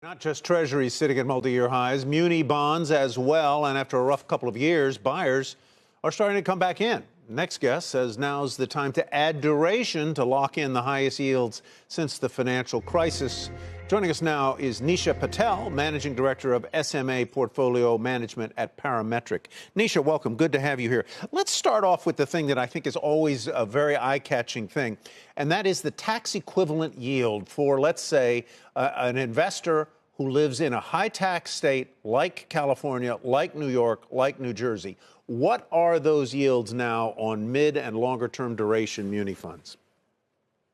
Not just treasuries sitting at multi-year highs, muni bonds as well. And after a rough couple of years, buyers are starting to come back in. Next guest says now's the time to add duration to lock in the highest yields since the financial crisis. Joining us now is Nisha Patel, Managing Director of SMA Portfolio Management at Parametric. Nisha, welcome. Good to have you here. Let's start off with the thing that I think is always a very eye-catching thing, and that is the tax equivalent yield for, let's say, an investor who lives in a high-tax state like California, like New York, like New Jersey. What are those yields now on mid- and longer-term duration muni funds?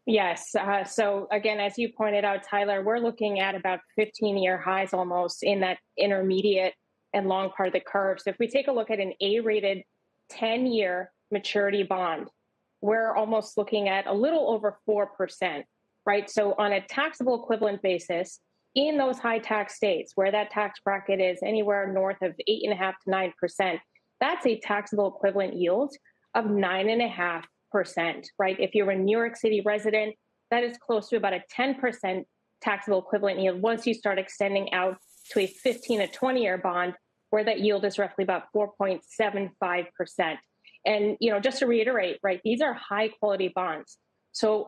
Yes. So again, as you pointed out, Tyler, we're looking at about 15-year highs almost in that intermediate and long part of the curve. So if we take a look at an A-rated 10-year maturity bond, we're almost looking at a little over 4%, right? So on a taxable equivalent basis, in those high tax states where that tax bracket is anywhere north of 8.5% to 9%, that's a taxable equivalent yield of 9.5%. Right? If you're a New York City resident, that is close to about a 10% taxable equivalent yield once you start extending out to a 15 to 20-year bond, where that yield is roughly about 4.75%. And, just to reiterate, right, these are high quality bonds. So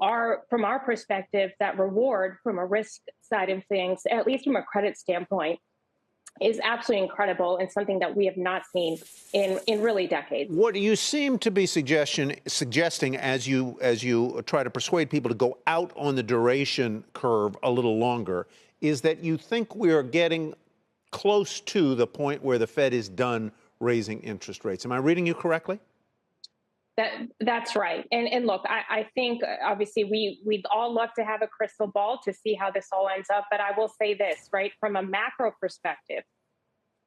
from our perspective, that reward from a risk side of things, at least from a credit standpoint, is absolutely incredible and something that we have not seen in really decades. What you seem to be suggesting as you try to persuade people to go out on the duration curve a little longer is that you think we are getting close to the point where the Fed is done raising interest rates. Am I reading you correctly? That's right. And look, I think obviously we'd all love to have a crystal ball to see how this all ends up. But I will say this, right, from a macro perspective,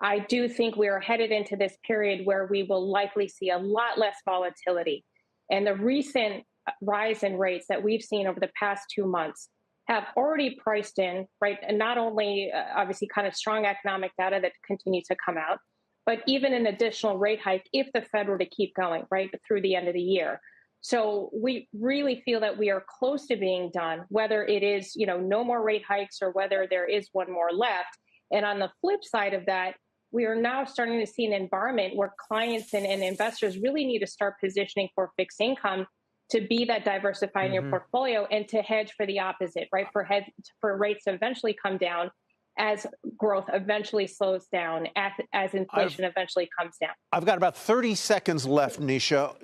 I do think we are headed into this period where we will likely see a lot less volatility. And the recent rise in rates that we've seen over the past 2 months have already priced in, right, and not only obviously kind of strong economic data that continue to come out, but even an additional rate hike if the Fed were to keep going, right, through the end of the year. So we really feel that we are close to being done, whether it is, no more rate hikes or whether there is one more left. And on the flip side of that, we are now starting to see an environment where clients and investors really need to start positioning for fixed income to be that diversified in your portfolio and to hedge for the opposite, right, for rates to eventually come down as growth eventually slows down, as inflation eventually comes down. I've got about 30 seconds left, Nisha.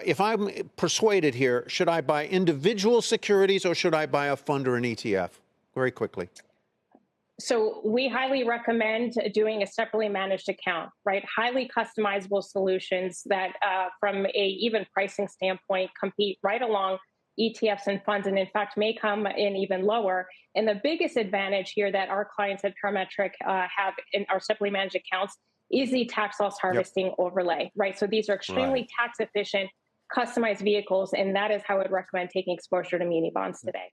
If I'm persuaded here, should I buy individual securities or should I buy a fund or an ETF? Very quickly. So we highly recommend doing a separately managed account, right? Highly customizable solutions that from a even pricing standpoint compete right along ETFs and funds, and in fact may come in even lower. And the biggest advantage here that our clients at Parametric have in our separately managed accounts is the tax loss harvesting overlay, right? So these are extremely tax efficient, customized vehicles, and that is how I would recommend taking exposure to muni bonds today.